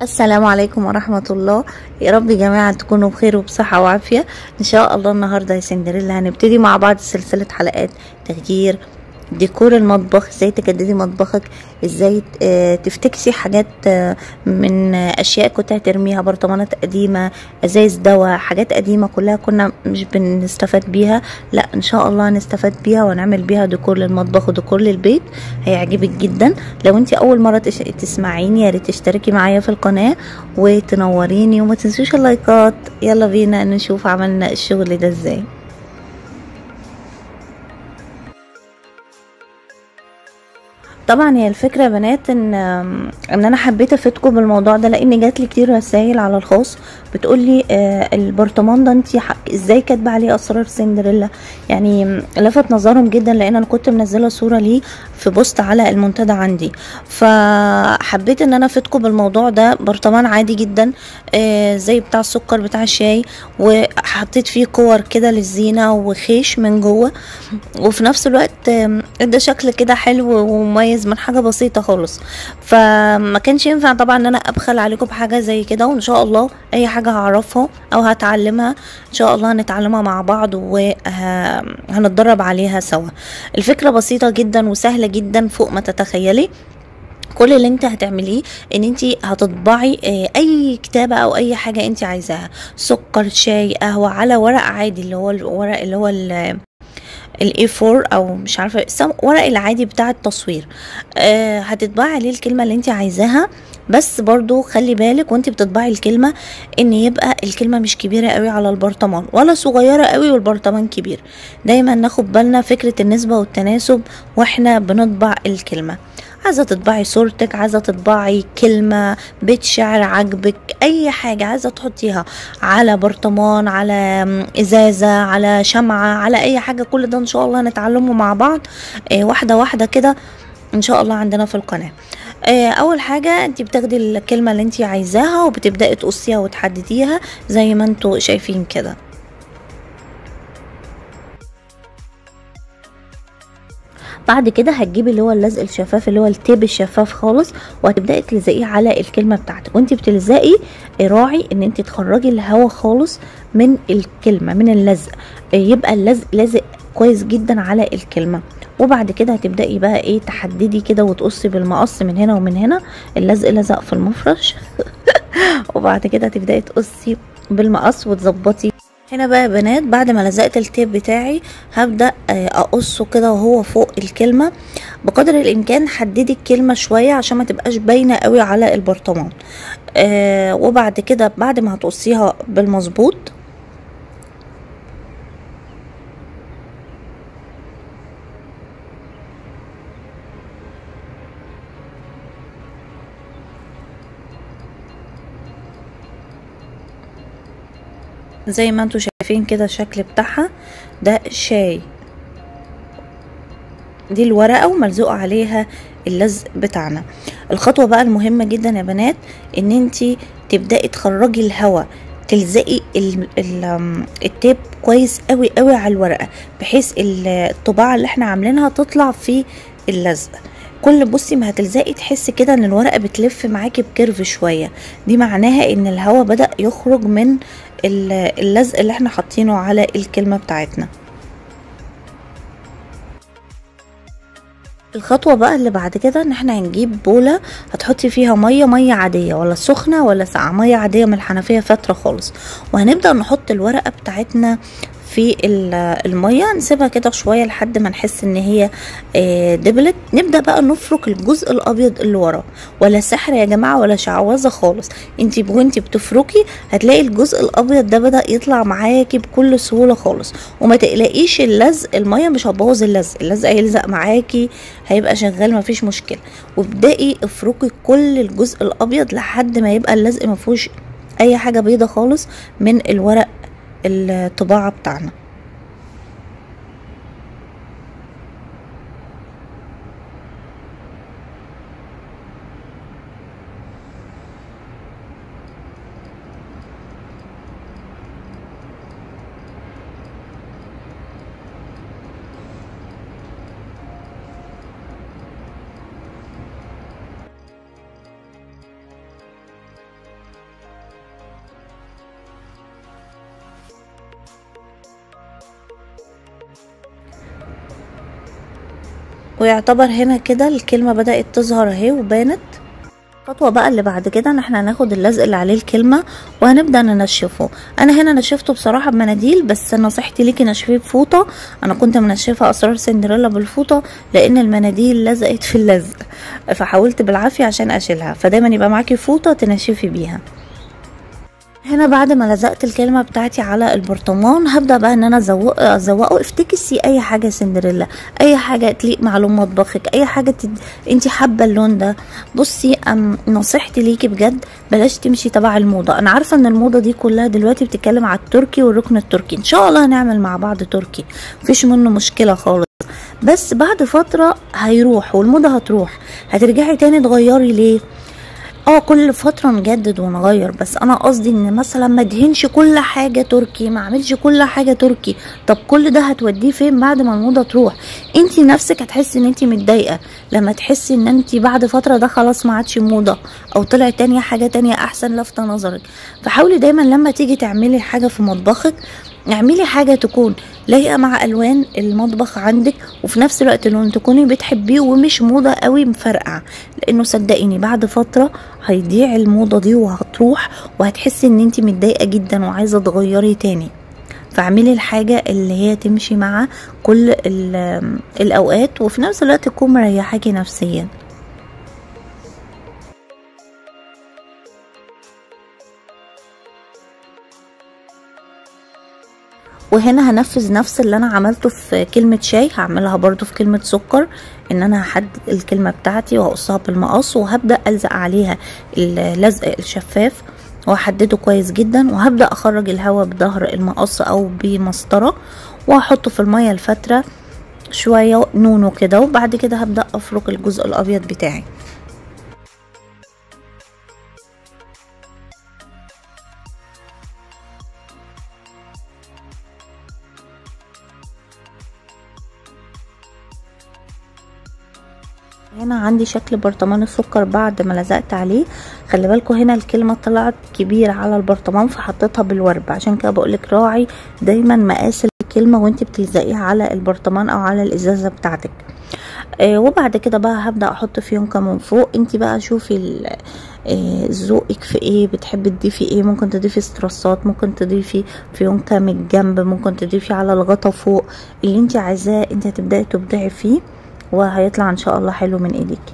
السلام عليكم ورحمة الله. يا رب يا جماعة تكونوا بخير وبصحة وعافية ان شاء الله. النهاردة يا سندريلا هنبتدي مع بعض سلسلة حلقات تغيير ديكور المطبخ، ازاي تجددي مطبخك، ازاي تفتكسي حاجات من اشياء كنت هترميها، برطمانات قديمة، ازايز دواء، حاجات قديمة كلها كنا مش بنستفاد بيها، لا ان شاء الله هنستفاد بيها ونعمل بيها ديكور للمطبخ وديكور للبيت. هيعجبك جدا. لو انت اول مرة تسمعيني يا ريت تشتركي معايا في القناة وتنوريني، وما تنسوش اللايكات. يلا بينا نشوف عملنا الشغل ده ازاي. طبعا هي الفكره يا بنات ان انا حبيت افيدكم بالموضوع ده، لان جات لي كتير رسائل على الخاص بتقول لي البرطمان ده انت ازاي كاتبه عليه اسرار سندريلا. يعني لفت نظرهم جدا، لان انا كنت منزله صوره ليه في بوست على المنتدى عندي، فحبيت ان انا افيدكم بالموضوع ده. برطمان عادي جدا زي بتاع السكر بتاع الشاي، وحطيت فيه كور كده للزينه وخيش من جوه، وفي نفس الوقت ادى شكل كده حلو ومميز من حاجه بسيطه خالص. فما كانش ينفع طبعا ان انا ابخل عليكم بحاجه زي كده، وان شاء الله اي حاجه هعرفها او هتعلمها ان شاء الله هنتعلمها مع بعض وهنتدرب عليها سوا. الفكره بسيطه جدا وسهله جدا فوق ما تتخيلي. كل اللي انت هتعمليه ان انت هتطبعي اي كتابة او اي حاجة انت عايزاها، سكر، شاي، قهوة، على ورق عادي اللي هو الورق اللي هو الاي 4 او مش عارفه ورق العادي بتاع التصوير. هتطبعي عليه الكلمه اللي انت عايزاها، بس برضو خلي بالك وانت بتطبعي الكلمه ان يبقى الكلمه مش كبيره قوي على البرطمان ولا صغيره قوي والبرطمان كبير. دايما ناخد بالنا فكره النسبه والتناسب واحنا بنطبع الكلمه. عايزه تطبعي صورتك، عايزه تطبعي كلمه، بيت شعر عجبك، اي حاجه عايزه تحطيها على برطمان، على ازازه، على شمعه، على اي حاجه، كل ده ان شاء الله نتعلمه مع بعض واحده واحده كده ان شاء الله عندنا في القناه. اول حاجه انت بتاخدي الكلمه اللي انت عايزاها وبتبداي تقصيها وتحدديها زي ما انتوا شايفين كده. بعد كده هتجيبي اللي هو اللزق الشفاف اللي هو التيب الشفاف خالص، وهتبداي تلزقيه على الكلمه بتاعتك. وانت بتلزقي راعي ان انت تخرجي الهواء خالص من الكلمه من اللزق، يبقى اللزق لازق كويس جدا على الكلمه. وبعد كده هتبداي بقى ايه تحددي كده وتقصي بالمقص من هنا ومن هنا، اللزق لزق في المفرش وبعد كده هتبداي تقصي بالمقص وتظبطي. هنا بقى يا بنات بعد ما لزقت التيب بتاعي هبدأ اقصه كده وهو فوق الكلمة بقدر الامكان. حددي الكلمة شوية عشان ما تبقاش باينة قوي على البرطمان. وبعد كده بعد ما هتقصيها بالمظبوط زي ما انتوا شايفين كده الشكل بتاعها ده شاي، دي الورقة وملزوق عليها اللزق بتاعنا. الخطوة بقى المهمة جدا يا بنات ان انتي تبدأي تخرجي الهواء، تلزقي التيب كويس قوي قوي على الورقة بحيث الطباعة اللي احنا عاملينها تطلع في اللزق. كل بصي ما هتلزقي تحسي كده ان الورقة بتلف معاكي بكيرف شوية، دي معناها ان الهواء بدأ يخرج من اللزق اللي احنا حاطينه على الكلمة بتاعتنا. الخطوة بقى اللي بعد كده ان احنا هنجيب بولة هتحطي فيها مية عادية ولا سخنة ولا ساقعة، مية عادية من الحنفية فترة خالص، وهنبدأ نحط الورقة بتاعتنا في المية، نسيبها كده شوية لحد ما نحس ان هي دبلت. نبدأ بقى نفرك الجزء الابيض اللي ورا، ولا سحر يا جماعة ولا شعوذة خالص، وانتي بتفركي هتلاقي الجزء الابيض ده بدأ يطلع معاكي بكل سهولة خالص. وما تقلقيش اللزق، المية مش هتبوظ اللزق هيلزق معاكي هيبقى شغال مفيش مشكلة. وابدأي افركي كل الجزء الابيض لحد ما يبقى اللزق مفيهوش اي حاجة بيضة خالص من الورق الطباعة بتاعنا. ويعتبر هنا كده الكلمة بدأت تظهر اهي وبانت. الخطوة بقى اللي بعد كده ان احنا هناخد اللزق اللي عليه الكلمة وهنبدأ ننشفه. انا هنا نشفته بصراحة بمناديل، بس نصيحتي ليكي نشفيه بفوطة. انا كنت منشفة اسرار سندريلا بالفوطة لان المناديل لزقت في اللزق، فحاولت بالعافية عشان اشيلها، فدايما يبقى معاكي فوطة تنشفي بيها. هنا بعد ما لزقت الكلمة بتاعتي على البرطمان هبدأ بقى ان انا ازوقه. افتكسي اي حاجة سندريلا، اي حاجة تليق مع لون مطبخك، اي حاجة انتي حابة اللون ده. بصي نصيحتي ليكي بجد بلاش تمشي تبع الموضة. انا عارفة ان الموضة دي كلها دلوقتي بتتكلم على التركي والركن التركي، ان شاء الله هنعمل مع بعض تركي مفيش منه مشكلة خالص، بس بعد فترة هيروح والموضة هتروح، هترجعي تاني تغيري. ليه؟ كل فترة نجدد ونغير، بس انا قصدي ان مثلا ما ادهنش كل حاجة تركي، ما اعملش كل حاجة تركي. طب كل ده هتوديه فين بعد ما الموضة تروح؟ انتي نفسك هتحسي ان انتي متضايقة لما تحسي ان انتي بعد فترة ده خلاص ما عادش موضة او طلع تانية حاجة تانية احسن لفتة نظرك. فحاولي دايما لما تيجي تعملي حاجة في مطبخك اعملي حاجة تكون لايقة مع الوان المطبخ عندك، وفي نفس الوقت لون تكوني بتحبيه ومش موضة قوي مفرقعة، لانه صدقيني بعد فترة هيضيع الموضة دي وهتروح وهتحسي ان انتي متضايقة جدا وعايزة تغيري تاني. فاعملي الحاجة اللي هي تمشي مع كل الاوقات وفي نفس الوقت تكون مريحاكي نفسيا. وهنا هنفذ نفس اللي انا عملته في كلمة شاي هعملها برضو في كلمة سكر، ان انا هحدد الكلمة بتاعتي وهقصها بالمقص وهبدأ الزق عليها اللزق الشفاف وهحدده كويس جدا، وهبدأ اخرج الهواء بظهر المقص او بمسطرة وهحطه في المية الفترة شوية نونو كده، وبعد كده هبدأ افرك الجزء الابيض بتاعي. هنا عندي شكل برطمان السكر بعد ما لزقت عليه. خلي بالكم هنا الكلمة طلعت كبيرة على البرطمان فحطيتها بالورب، عشان كده بقولك راعي دايما مقاس الكلمة وانتي بتلزقيها على البرطمان او على الازازة بتاعتك. وبعد كده بقى هبدأ احط فيونكة من فوق. انتي بقى شوفي ذوقك في ايه، بتحبي تضيفي ايه، ممكن تضيفي استرسات، ممكن تضيفي فيونكة من الجنب، ممكن تضيفي على الغطا فوق، اللي انتي عايزاه انتي هتبدأي تبدعي فيه وهيطلع ان شاء الله حلو من ايديكي.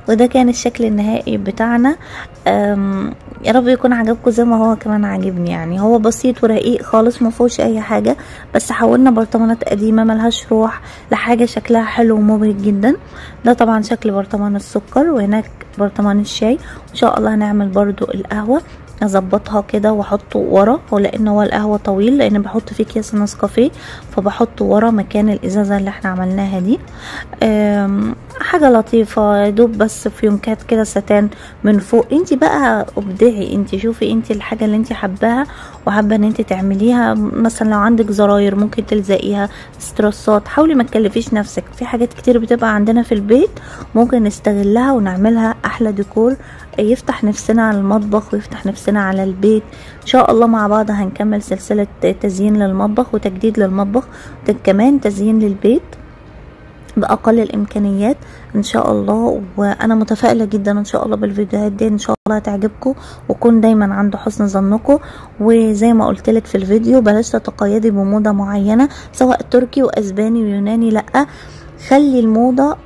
وده كان الشكل النهائي بتاعنا. يا رب يكون عجبكم زي ما هو كمان عجبني. يعني هو بسيط ورقيق خالص ما فيهوش اي حاجه، بس حولنا برطمانات قديمه ملهاش روح لحاجه شكلها حلو ومبهج جدا. ده طبعا شكل برطمان السكر، وهناك برطمان الشاي. وان شاء الله هنعمل برضو القهوه، اظبطها كده واحطه ورا، ولان هو القهوه طويل لان بحط فيه اكياس نسكافيه فبحطه ورا مكان الازازه اللي احنا عملناها دي. حاجه لطيفه يا دوب بس فيونكات كده ستان من فوق. انتي بقى ابدعي، انتي شوفي انتي الحاجه اللي انتي حباها وحابه ان انتي تعمليها. مثلا لو عندك زراير ممكن تلزقيها، استرسات، حاولي ما تكلفيش نفسك. في حاجات كتير بتبقى عندنا في البيت ممكن نستغلها ونعملها احلى ديكور يفتح نفسنا على المطبخ ويفتح نفسنا على البيت. ان شاء الله مع بعض هنكمل سلسلة تزيين للمطبخ وتجديد للمطبخ وكمان تزيين للبيت بأقل الإمكانيات إن شاء الله. وأنا متفائلة جدا إن شاء الله بالفيديوهات دي، إن شاء الله هتعجبكم وكون دايما عند حسن ظنكم. وزي ما قلتلك في الفيديو بلاش تتقيدي بموضة معينة سواء تركي وأسباني ويوناني، لأ، خلي الموضة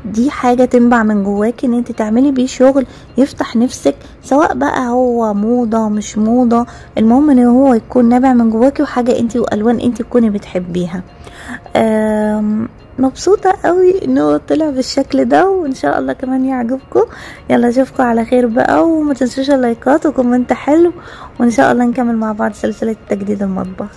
دي حاجة تنبع من جواكي ان انت تعملي بيه شغل يفتح نفسك، سواء بقى هو موضة مش موضة، المهم ان هو يكون نابع من جواكي وحاجة انت والوان انت تكوني بتحبيها. مبسوطة قوي انه طلع بالشكل ده، وان شاء الله كمان يعجبكم. يلا اشوفكم على خير بقى، وما تنسوش اللايكات وكومنت حلو، وان شاء الله نكمل مع بعض سلسلة تجديد المطبخ.